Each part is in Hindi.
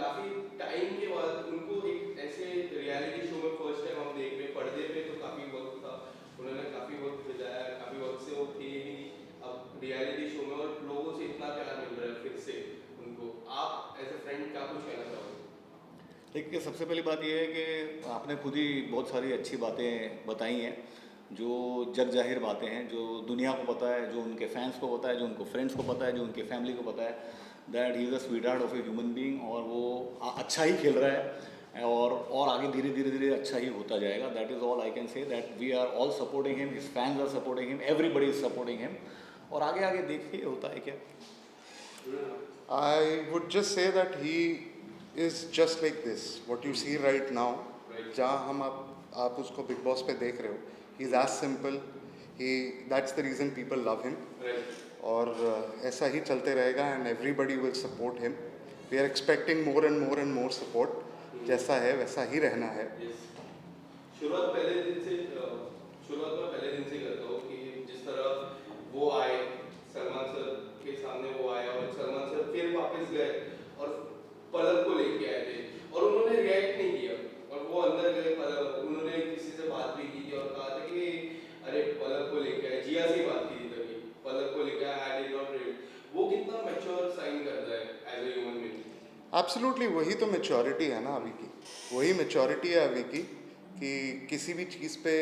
काफी टाइम के बाद उनको एक ऐसे रियलिटी शो में फर्स्ट टाइम हम देख रहे हैं, पर्दे पे तो काफी वक्त था, उन्होंने काफी वक्त बिताया, काफी वक्त से वो थे ही, अब रियलिटी शो में और लोगों से इतना प्यार मिल रहा है फिर से उनको। आप एज अ फ्रेंड क्या कुछ कहना चाहोगे? देखिए, सबसे पहली बात यह है कि आपने खुद ही बहुत सारी अच्छी बातें बताई हैं, जो जग जाहिर बातें हैं, जो दुनिया को पता है, जो उनके फैंस को पता है, जो उनको फ्रेंड्स को पता है, जो उनके फैमिली को पता है, that he is a sweet heart of A human being, और वो अच्छा ही खेल रहा है और आगे धीरे धीरे धीरे अच्छा ही होता जाएगा। That is all I can say, that we are all supporting him, his fans are supporting him, everybody is supporting him, और आगे आगे देखिए होता है क्या। I would just say that he is just like this. What you see right now, जहाँ हम आप उसको बिग बॉस पे देख रहे हो, he is as simple. That's the reason people love him. और ऐसा ही चलते रहेगा and everybody will support him. We are expecting more and more and more support. जैसा है वैसा ही रहना है। शुरुआत में पहले दिन से करता हूँ कि जिस तरह वो आए सलमान सर के सामने, वो आए और सलमान सर फिर वापस गए और पलक को लेके आए थे और उन्होंने रिएक्ट नहीं किया, और वो अंदर गए पलक, उन्होंने किसी से बात भी की थी और कहा था कि अरे पलक को लेके आए, जिया से ही बात की थी तभी, पलक को लेके आए, आई डिड नॉट रीड। वो कितना मैच्योर साइन करता है as a human being. Absolutely, वही तो मैच्योरिटी है ना अभी की, वही मैच्योरिटी है अभी की, कि किसी भी चीज़ पे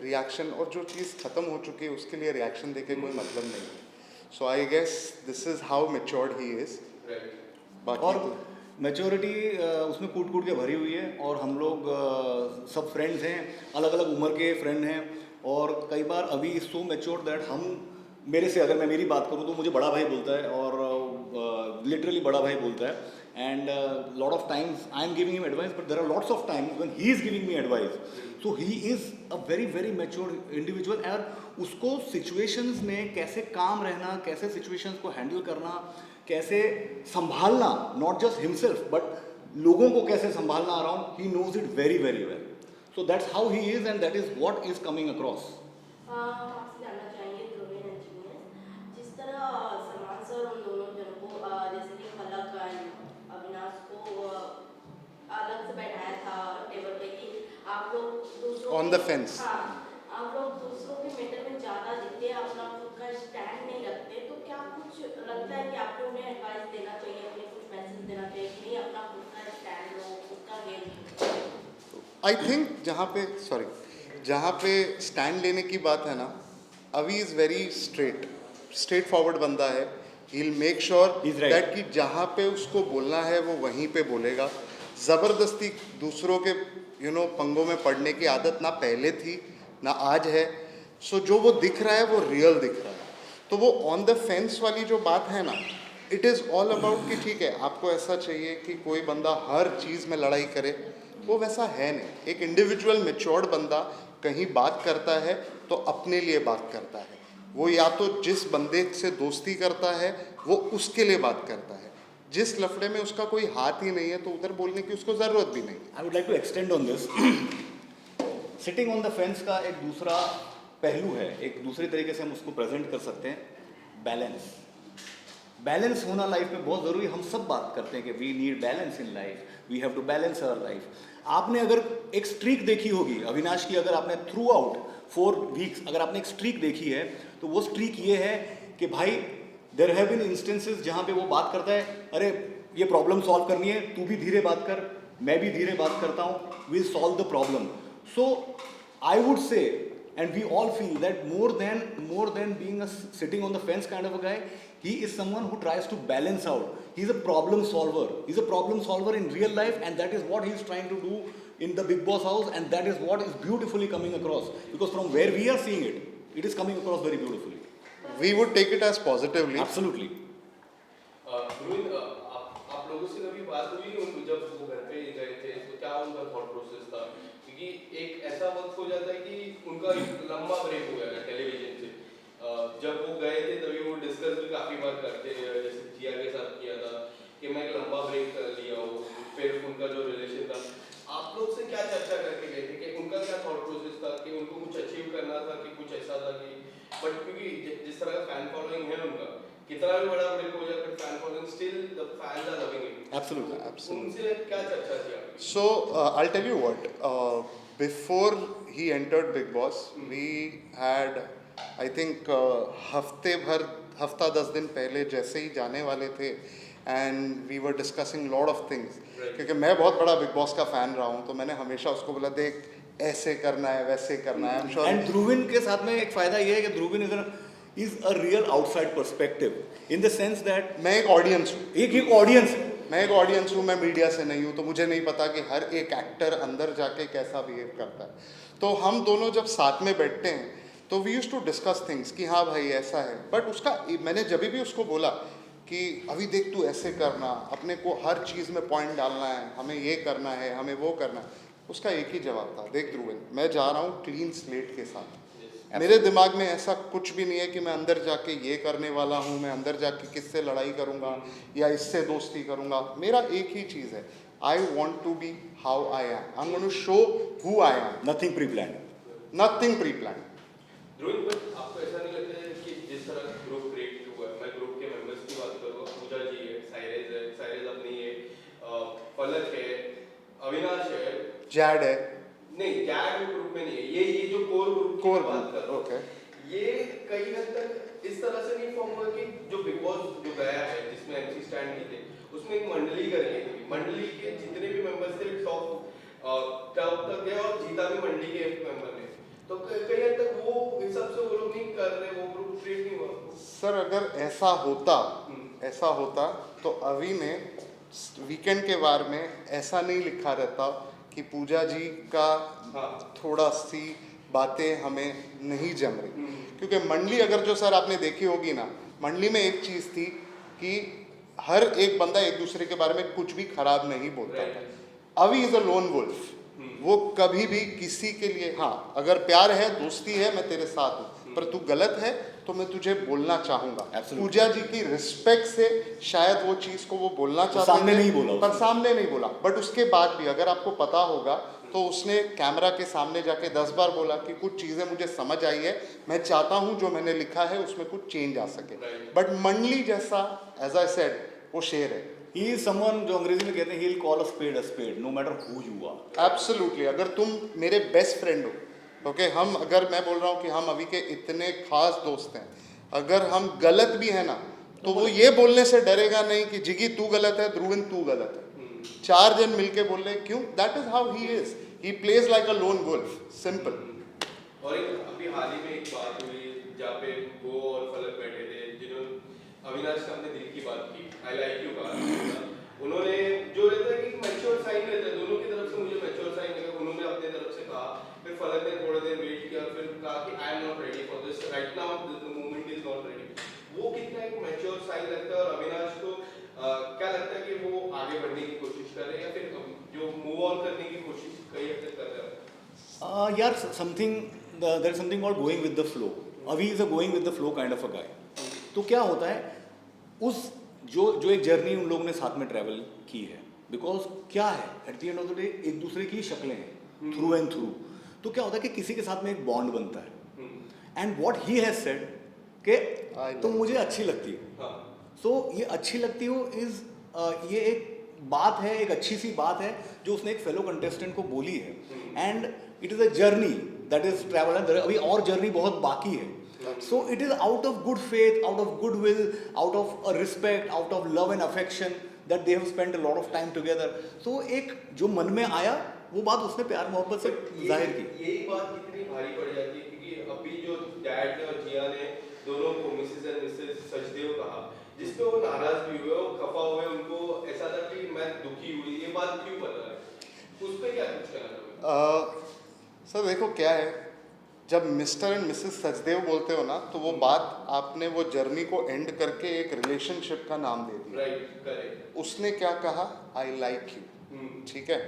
रिएक्शन, और जो चीज़ ख़त्म हो चुकी है उसके लिए रिएक्शन देके कोई मतलब नहीं है। So I guess this is how matured he is. बाकी और तो मैच्योरिटी उसमें कूट कूट के भरी हुई है, और हम लोग सब फ्रेंड्स हैं, अलग अलग उम्र के फ्रेंड हैं, और कई बार अभी सो मैच्योर्ड दैट हम, मेरे से अगर मैं मेरी बात करूं तो मुझे बड़ा भाई बोलता है, और लिटरली बड़ा भाई बोलता है, and lot of times I am giving him advice, but there are lots of times when he is giving me advice, so he is a very very matured individual, और उसको सिचुएशंस में कैसे काम रहना, कैसे सिचुएशंस को हैंडल करना, कैसे संभालना, नॉट जस्ट हिमसेल्फ बट लोगों को कैसे संभालना around, he knows it very very well. So that's how he is, and that is what is coming across. आपसे जानना चाहेंगे ध्रुवीन इंजीनियर, जिस तरह सलमान सर उन दोनों जनों को जैसे कि पलक अविनाश को अलग से बैठाया था टेबल पे कि आप लोग दूसरों On the fence. हाँ, आप लोग दूसरों के मैटर में ज़्यादा दिखते हैं, अपना खुद का स्टैंड नहीं रखते, तो क्या कुछ लगता है कि आपको उन्हें एडवाइस देना चाहिए, उन्हें कुछ मैसेज देना चाहिए कि नहीं अपना खुद का स्टैंड लो, खुद का गेम? आई थिंक जहाँ पे स्टैंड लेने की बात है ना, अभी इज़ वेरी स्ट्रेट फॉरवर्ड बंदा है। He will make sure He's right. That कि जहाँ पे उसको बोलना है वो वहीं पे बोलेगा। ज़बरदस्ती दूसरों के पंगों में पड़ने की आदत ना पहले थी ना आज है। सो जो वो दिख रहा है वो रियल दिख रहा है। तो वो ऑन द फेंस वाली जो बात है ना, इट इज़ ऑल अबाउट कि ठीक है आपको ऐसा चाहिए कि कोई बंदा हर चीज़ में लड़ाई करे, वो वैसा है नहीं। एक इंडिविजुअल मैच्योर्ड बंदा कहीं बात करता है तो अपने लिए बात करता है। वो या तो जिस बंदे से दोस्ती करता है वो उसके लिए बात करता है। जिस लफड़े में उसका कोई हाथ ही नहीं है तो उधर बोलने की उसको ज़रूरत भी नहीं है। I would like to extend on this. Sitting on the fence का एक दूसरा पहलू है, एक दूसरे तरीके से हम उसको प्रेजेंट कर सकते हैं, बैलेंस। बैलेंस होना लाइफ में बहुत ज़रूरी। हम सब बात करते हैं कि we need balance in life, we have to balance our life. आपने अगर एक स्ट्रीक देखी होगी अविनाश की, अगर आपने थ्रू आउट 4 वीक्स अगर आपने एक स्ट्रीक देखी है, तो वो स्ट्रीक ये है कि भाई देयर हैव बीन इंस्टेंसेस जहाँ पे वो बात करता है, अरे ये प्रॉब्लम सॉल्व करनी है, तू भी धीरे बात कर, मैं भी धीरे बात करता हूँ, will solve the problem. So I would say, and we all feel that more than being a sitting on the fence kind of a guy, he is someone who tries to balance out. He's a problem solver. He's a problem solver in real life, and that is what he's trying to do in the Big Boss house, and that is what is beautifully coming across, because from where we are seeing it, it is coming across very beautifully. We would take it as positively. Absolutely. Rohit, आप लोगों से कभी बात हुई उनको जब वो घर पे गए थे, तो क्या उनका थॉट प्रोसेस था? क्योंकि एक ऐसा वक्त हो जाता है कि उनका एक लंबा ब्रेक हो गया टेलीविजन से। जब वो गए थे तभी वो डिस्कस भी काफ़ी बार करते हैं, जैसे जिया के साथ किया था कि मैं एक लंबा ब्रेक कर लिया हूँ, फिर उनका जो रिलेशन था, आप लोग से क्या चर्चा करके गए थे कि उनका क्या थॉट प्रोसेस था, कि उनको कुछ अचीव करना था कि कुछ ऐसा था कि, बट क्योंकि जिस तरह का फैन फॉलोइंग है उनका, कितना भी बड़ा ब्रेक हो जाए fan following still the fans are loving it. Absolutely. उनसे क्या चर्चा की आपकी? So I'll tell you what. Before he entered Big Boss, we had, I think, हफ्ता 10 दिन पहले जैसे ही जाने वाले थे, and we were discussing lot of things, क्योंकि मैं बहुत बड़ा बिग बॉस का फ़ैन रहा हूँ, तो मैंने हमेशा उसको बोला देख ऐसे करना है वैसे करना है। आई एम श्योर। एंड ध्रुविन के साथ में एक फायदा ये है कि Dhruvin is a real outside perspective in the sense that मैं एक ऑडियंस हूँ, एक ऑडियंस है। मैं एक ऑडियंस हूँ, मैं मीडिया से नहीं हूँ, तो मुझे नहीं पता कि हर एक एक्टर अंदर जाके कैसा बिहेव करता है। तो हम दोनों जब साथ में बैठते हैं तो we use to discuss things कि हाँ भाई ऐसा है, बट उसका मैंने जब भी उसको बोला कि अभी देख तू ऐसे करना, अपने को हर चीज़ में पॉइंट डालना है, हमें ये करना है, हमें वो करना है, उसका एक ही जवाब था, देख ध्रुवन मैं जा रहा हूँ क्लीन स्लेट के साथ, मेरे दिमाग में ऐसा कुछ भी नहीं है कि मैं अंदर जाके ये करने वाला हूँ, मैं अंदर जाके किससे लड़ाई करूँगा या इससे दोस्ती करूँगा। मेरा एक ही चीज़ है, I want to be how I am, I am going to show who I am, nothing pre plan, nothing pre plan. Dhruv, बट आपको ऐसा नहीं लगता है कि जिस तरह ग्रुप क्रिएट हुआ है, मैं ग्रुप के मेंबर्स की बात करूँ, पूजा जी है, साइरेज अपनी है, फलक है, अविनाश है, जैड है, नहीं जैड ग्रुप में नहीं है, ये जो कोर ग्रुप की कोर बात कर रहा हूँ, ओके, ये कई हद तक इस तरह से नहीं फॉर्म हुआ कि जो बिग बॉस जो गया है जिसमें एमसी स्टैंड की थे, उसमें एक मंडली करके थी, मंडली के जितने भी मेंबर्स थे टॉप तक गए और जीता भी मंडली के मेंबर ने, तो कई हद तक वो हिसाब से वो लोग नहीं कर रहे, वो ग्रुप क्रिएट नहीं हुआ। सर अगर ऐसा होता तो अभी ने वीकेंड के बार में ऐसा नहीं लिखा रहता कि पूजा जी का थोड़ा सी बातें हमें नहीं जम रही, क्योंकि मंडली अगर जो सर आपने देखी होगी ना, मंडली में एक चीज़ थी कि हर एक बंदा एक दूसरे के बारे में कुछ भी खराब नहीं बोलता था। अभी इज अ लोन वुल्फ, वो कभी भी किसी के लिए, हाँ अगर प्यार है दोस्ती है मैं तेरे साथ हूँ, पर तू गलत है तो मैं तुझे बोलना चाहूंगा। पूजा जी की रिस्पेक्ट से शायद वो चीज़ को वो बोलना चाहते सामने नहीं बोला, पर सामने नहीं बोला, बट उसके बाद भी अगर आपको पता होगा तो उसने कैमरा के सामने जाके 10 बार बोला कि कुछ चीज़ें मुझे समझ आई है, मैं चाहता हूँ जो मैंने लिखा है उसमें कुछ चेंज आ सके। बट मंडली जैसा एज आई सेड वो शेर है, ही इज समवन जो अंग्रेजी में कहते हैं, he will call a spade no matter who you are. Absolutely, अगर तुम मेरे बेस्ट फ्रेंड हो, ओके, हम अगर मैं बोल रहा हूँ कि हम अभी के इतने खास दोस्त हैं, अगर हम गलत भी है ना तो वो ये बोलने से डरेगा नहीं कि जिगी तू गलत है, ध्रुवन तू गलत है, 4 जन मिलके बोल रहे, क्यों? That is how he is, he plays like a lone wolf, simple. और एक अभी हाल ही में एक बात हुई जहाँ पे वो और फलक बैठे थे, जिन्होंने अविनाश का अपने दिल की बात की, आई लाइक यू कहा, उन्होंने जो रहता है कि मैच्योर साइन रहता है दोनों की तरफ से, मुझे मैच्योर साइन लगा, उन्होंने अपने तरफ से कहा, फिर फलक ने थोड़ा देर वेट किया, फिर कहा कि I am not ready for this right now, the movement is not ready. वो कितना एक मैच्योर साइन लगता है, और अविनाश को क्या लगता है कि वो आगे बढ़ने की कोशिश कर रहे हैं या फिर जो मूव ऑन करने की कोशिश कई हद तक कर रहे हैं? यार there is something called going with the flow. अभी is a going with the flow kind of a guy. तो क्या होता है, उस जो एक जर्नी उन लोगों ने साथ में ट्रैवल की है, बिकॉज क्या है at the end of the day एक दूसरे की शक्लें हैं थ्रू एंड थ्रू, तो क्या होता है कि किसी के साथ में एक बॉन्ड बनता है, and what he has said कि तुम मुझे अच्छी लगती हो, सो ये अच्छी लगती हो इज ये एक बात है, एक अच्छी सी बात है जो उसने एक फेलो कंटेस्टेंट को बोली है, and it is a journey that is travel, अभी और जर्नी बहुत बाकी है। So it is out of good faith, out of goodwill, out of respect, out of love and affection that they have spent a lot of time together. So एक जो मन में आया वो बात उसने प्यार मोहब्बत से जाहिर की। यही बात कितनी भारी पड़ जाती है क्योंकि अभी जो डैड ने और जिया ने दोनों को मिसेस एंड मिसेस सचदेव कहा, जिसपे वो नाराज भी हुए और खफा हुए, उनको ऐसा था कि मैं दुखी हुई, ये बात क्यों पता है, उस पर क्या कुछ कहना चाहोगे? सर देखो क्या है, जब मिस्टर एंड मिसेस सचदेव बोलते हो ना तो वो बात आपने वो जर्नी को एंड करके एक रिलेशनशिप का नाम दे दिया। Right, correct. उसने क्या कहा, आई लाइक यू, ठीक है,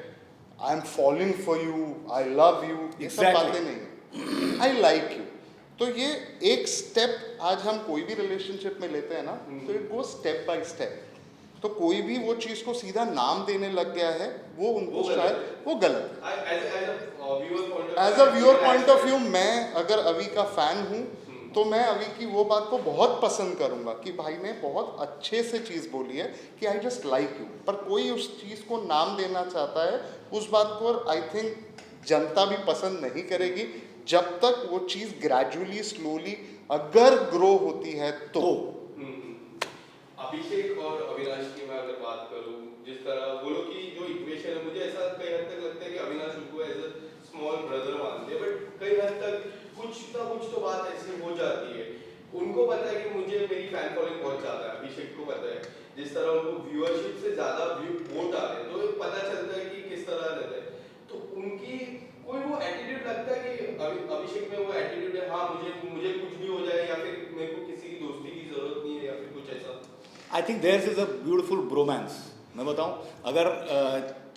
I am following for you, I love you, ये सब बातें नहीं, आई लाइक यू। तो ये एक स्टेप आज हम कोई भी रिलेशनशिप में लेते हैं ना, तो it go step by step. तो कोई भी वो चीज को सीधा नाम देने लग गया है, वो उनको शायद वो गलत है। As a viewer point of view, मैं अगर अभी का फैन हूँ, तो मैं अभी की वो बात को बहुत पसंद करूंगा कि भाई ने बहुत अच्छे से चीज़ बोली है कि आई जस्ट लाइक यू, पर कोई उस चीज़ को नाम देना चाहता है, उस बात को आई थिंक जनता भी पसंद नहीं करेगी जब तक वो चीज़ ग्रेजुअली स्लोली अगर ग्रो होती है तो। अभिषेक और अविनाश की मैं अगर बात करूं, जिस तरह वो लोग की जो इक्वेशन है, मुझे ऐसा कई हद तक लगता है कि अविनाश उनको एज अ स्मॉल ब्रदर मानते हैं, बट कई हद तक कुछ ना कुछ तो बात ऐसी हो जाती है। उनको पता है कि मुझे मेरी फैन फॉलोइंग बहुत ज़्यादा है, अभिषेक को पता है, जिस तरह उनको व्यूअरशिप से ज़्यादा वोट आ रहे हैं, तो पता चलता है कि किस तरह रहता है। तो उनकी कोई वो एटीट्यूड लगता है कि अभिषेक में वो एटीट्यूड है, हाँ मुझे कुछ भी हो जाए, या फिर मेरे को किसी की दोस्ती की जरूरत नहीं है, या फिर कुछ ऐसा। I think there is a beautiful bromance. मैं बताऊं, अगर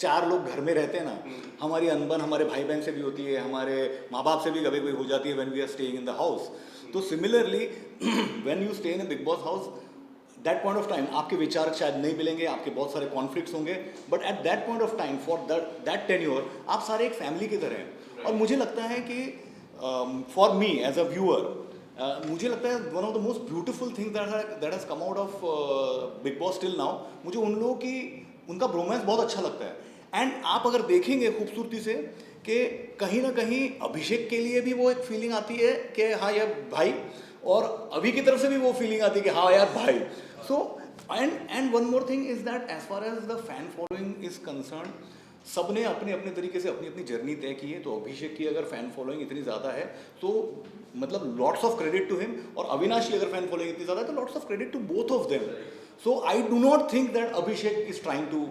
चार लोग घर में रहते हैं ना, हमारी अनबन हमारे भाई बहन से भी होती है, हमारे माँ बाप से भी कभी कोई हो जाती है when we are staying in the house. तो similarly when you stay in a Bigg Boss house, that point of time आपके विचार शायद नहीं मिलेंगे, आपके बहुत सारे कॉन्फ्लिक्ट्स होंगे, but at that point of time for that tenure आप सारे एक फैमिली की तरह हैं। और मुझे लगता है कि for me as a viewer, मुझे लगता है one of the most beautiful thing that has come out of Bigg Boss till now, मुझे उन लोगों की उनका ब्रोमांस बहुत अच्छा लगता है। एंड आप अगर देखेंगे खूबसूरती से कि कहीं ना कहीं अभिषेक के लिए भी वो एक फीलिंग आती है कि हाँ यार भाई, और अभी की तरफ से भी वो फीलिंग आती है कि हाँ यार भाई। So and one more thing is that as far as the fan following is concern, सब ने अपने अपने तरीके से अपनी अपनी जर्नी तय की है। तो अभिषेक की अगर फैन फॉलोइंग इतनी ज़्यादा है तो मतलब lots of credit to him, और अविनाश की अगर फैन फॉलोइंग इतनी ज़्यादा है तो lots of credit to both of them. So I do not think that Abhishek is trying to.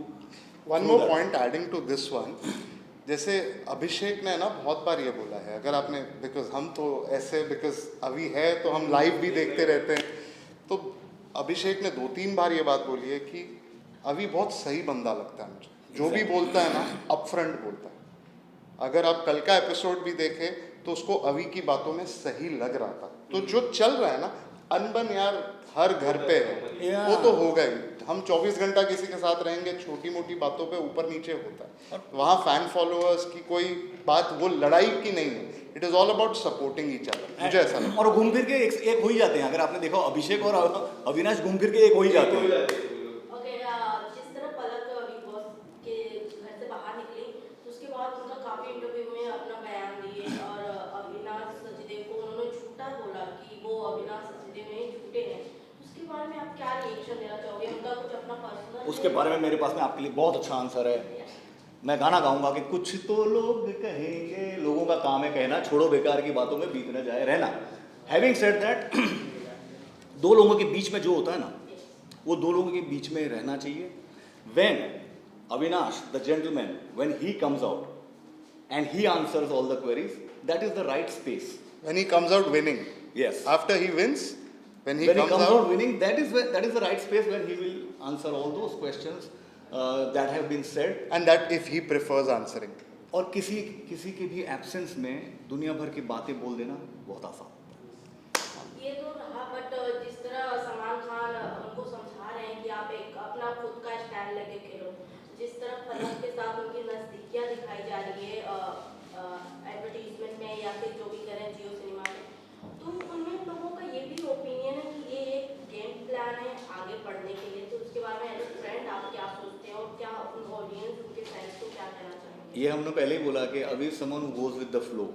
One more point adding to this one, जैसे अभिषेक ने ना बहुत बार ये बोला है, अगर आपने, बिकॉज हम तो ऐसे, बिकॉज अभी है तो हम लाइव भी देखते रहते हैं, तो अभिषेक ने 2-3 बार ये बात बोली है कि अभी बहुत सही बंदा लगता है मुझे, जो भी बोलता है ना अपफ्रंट बोलता है। अगर आप कल का एपिसोड भी देखें तो उसको अभी की बातों में सही लग रहा था। तो जो चल रहा है ना, अनबन यार हर घर पे है, वो तो होगा ही। हम 24 घंटा किसी के साथ रहेंगे, छोटी मोटी बातों पे ऊपर नीचे होता है। वहाँ फैन फॉलोअर्स की कोई बात, वो लड़ाई की नहीं है, it is all about supporting each other, मुझे ऐसा लगता है। और घूम फिर के एक हो ही जाते हैं। अगर आपने देखा अभिषेक और अविनाश घूम फिर के एक हो ही जाते हैं। ओके, जिस तरह पलक बिग बॉस के घर से बाहर निकली, तो उसके बाद उनका काफी इंटरव्यू में अपना बयान दिए, और अविनाश सचदेव को उन्होंने झूठा बोला कि वो अविनाश सचदेव नहीं झूठे हैं। उसके बारे में आप क्या रिएक्शन देना चाहोगे? उनका कुछ अपना पर्सनल? उसके बारे में मेरे पास में आपके लिए बहुत अच्छा आंसर है। मैं गाना गाऊंगा कि कुछ तो लोग कहेंगे, लोगों का काम है कहना, छोड़ो बेकार की बातों में बीत न जाए रहना। हैविंग सेड दैट, दो लोगों के बीच में जो होता है ना, वो दो लोगों के बीच में रहना चाहिए। When Avinash the gentleman, when he comes out and he answers all the queries, that is the right space. When he comes out winning, Yes. after he wins, when he When he comes comes out, out winning, that is the right space when he will answer all those questions that have been said. and that if he prefers answering. और किसी के भी एब्सेंस में दुनिया भर की बातें बोल देना बहुत आसान होता है। ये तो रहा, बट जिस तरह सलमान खान उनको समझा रहे हैं कि आप एक अपना खुद का स्टैंड लेके खेलो, जिस तरह पलक के साथ उनकी नज़दीकियाँ दिखाई जा रही है एडवर्टीजमेंट में या फिर जो भी करें जियो सिनेमा में, तो उनमें लोगों का ये भी ओपिनियन है कि ये एक गेम प्लान है आगे बढ़ने के लिए। तो उसके बारे में एज अ फ्रेंड आप क्या सोचते हैं, और क्या उन ऑडियंस उनके फैंस को क्या कहना चाहेंगे? ये हमने पहले ही बोला कि अभी someone who goes with the flow,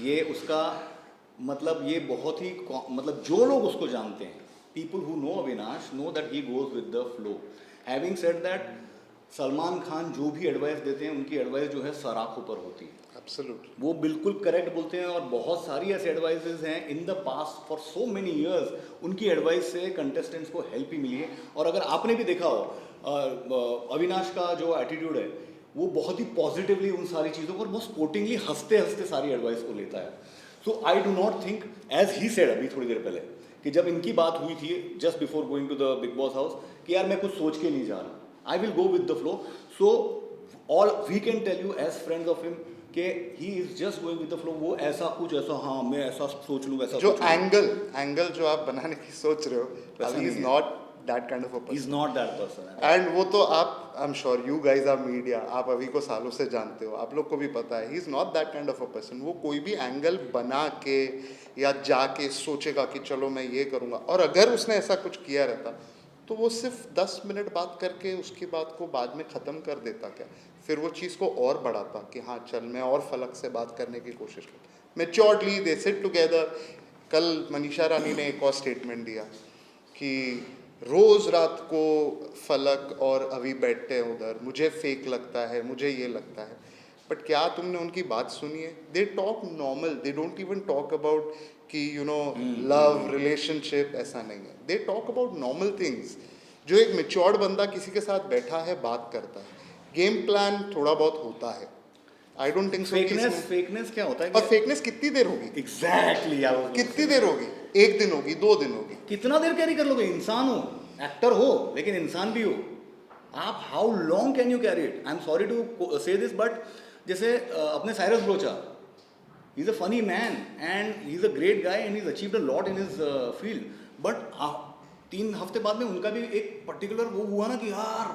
ये उसका मतलब ये बहुत ही मतलब जो लोग उसको जानते हैं, people who know Avinash know that he goes with the flow. Having said that, Salman Khan जो भी एडवाइस देते हैं उनकी एडवाइस जो है सराखों पर होती है। Absolutely. वो बिल्कुल करेक्ट बोलते हैं, और बहुत सारी ऐसे एडवाइसेस हैं in the past for so many years, उनकी एडवाइस से कंटेस्टेंट्स को हेल्प ही मिली है। और अगर आपने भी देखा हो अविनाश का जो एटीट्यूड है, वो बहुत ही पॉजिटिवली उन सारी चीज़ों पर बहुत स्पोर्टिंगली हंसते हंसते सारी एडवाइस को लेता है। So I do not think, as he said अभी थोड़ी देर पहले, कि जब इनकी बात हुई थी just before going to the Bigg Boss house, कि यार मैं कुछ सोच के नहीं जा रहा, I will go with the flow. So all we can tell you as friends of him कि he is just going with the flow. वो ऐसा कुछ ऐसा, मैं ऐसा सोच लूँ, वैसा जो एंगल जो आप बनाने की सोच रहे हो, वैसा अभी इज नहीं है। Not that kind of a He's not that person. And वो तो आप, I am sure you guys are media, आप अभी को सालों से जानते हो, आप लोग को भी पता है, he is not that kind of a person. वो कोई भी एंगल बना के या जाके सोचेगा कि चलो मैं ये करूँगा, और अगर उसने ऐसा कुछ किया रहता तो वो सिर्फ 10 मिनट बात करके उसकी बात को बाद में ख़त्म कर देता क्या, फिर वो चीज़ को और बढ़ाता कि हाँ चल मैं और फलक से बात करने की कोशिश कर। मेच्योर्डली दे सिट टुगेदर। कल मनीषा रानी ने एक और स्टेटमेंट दिया कि रोज़ रात को फलक और अभी बैठते हैं उधर, मुझे फेक लगता है, मुझे ये लगता है। बट क्या तुमने उनकी बात सुनी है? They talk normal, they don't even talk about कि यू नो लव रिलेशनशिप, ऐसा नहीं है। They talk about normal things. जो एक मेच्योर्ड बंदा किसी के साथ बैठा है, बात करता है, गेम प्लान थोड़ा बहुत होता है। I don't think so. Fakeness क्या होता है? और फेकनेस कितनी देर होगी? एग्जैक्टली यार, कितनी देर होगी? एक दिन होगी, 2 दिन होगी, कितना देर कैरी कर लोगे? इंसान हो, एक्टर हो, लेकिन इंसान भी हो आप। How long can you carry it? I am sorry to say this, but जैसे अपने Cyrus Broacha, he is a funny man and he is a great guy and he is achieved a lot in his field, but 3 हफ्ते बाद में उनका भी एक पर्टिकुलर वो हुआ ना कि यार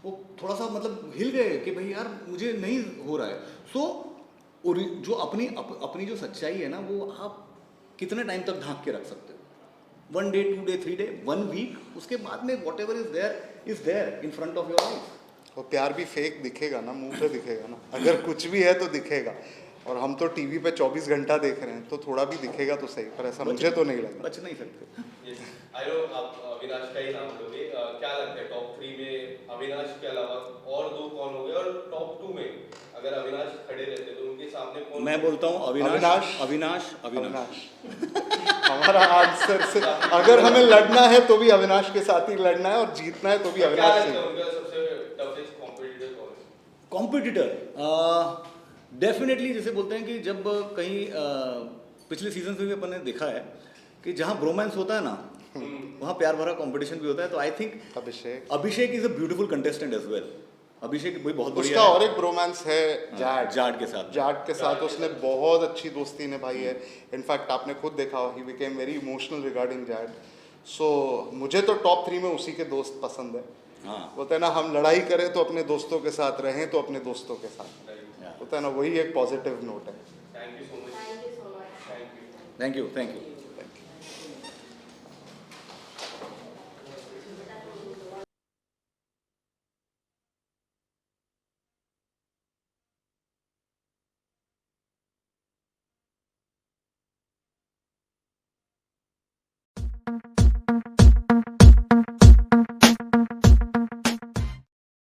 वो थोड़ा सा मतलब हिल गए कि भाई यार मुझे नहीं हो रहा है। सो जो अपनी जो सच्चाई है ना, वो आप कितने टाइम तक ढांक के रख सकते हो? 1 डे, 2 डे, 3 डे, 1 वीक, उसके बाद में whatever is there in front of your eyes. और प्यार भी फेक दिखेगा ना, मुंह पे दिखेगा ना, अगर कुछ भी है तो दिखेगा। और हम तो टीवी पे 24 घंटा देख रहे हैं, तो थोड़ा भी दिखेगा तो सही, पर ऐसा मुझे तो नहीं लगा। बच नहीं सकते। आई नो आप अविनाश का ही नाम लोगे, क्या लगता है टॉप 3 में अविनाश के अलावा और 2 कौन हो गए, और टॉप 2 में अगर अविनाश खड़े रहते तो उनके सामने कौन? मैं बोलता हूँ अविनाश। हमारा आंसर से अगर हमें लड़ना है तो भी अविनाश के साथ ही लड़ना है, और जीतना है तो भी क्या अविनाश लगता है से। उनका सबसे टफेस्ट कॉम्पिटिटर कौन है? कॉम्पिटिटर डेफिनेटली, जैसे बोलते हैं कि जब कहीं पिछले सीजन में भी अपन ने देखा है कि जहाँ ब्रोमांस होता है ना, वहाँ प्यार भरा कंपटीशन भी होता है। तो I think Abhishek is a beautiful contestant as well. Abhishek कोई बहुत बढ़िया उसका और एक ब्रोमांस है जाट के साथ उसने बहुत अच्छी दोस्ती निभाई है। इनफैक्ट आपने खुद देखा, he became very emotional regarding Jad. सो मुझे तो टॉप 3 में उसी के दोस्त पसंद है। हाँ, होता है ना, हम लड़ाई करें तो अपने दोस्तों के साथ, रहें तो अपने दोस्तों के साथ, होता है ना, वही एक पॉजिटिव नोट है। Thank you so much. Thank you so much. Thank you. Thank you, thank you.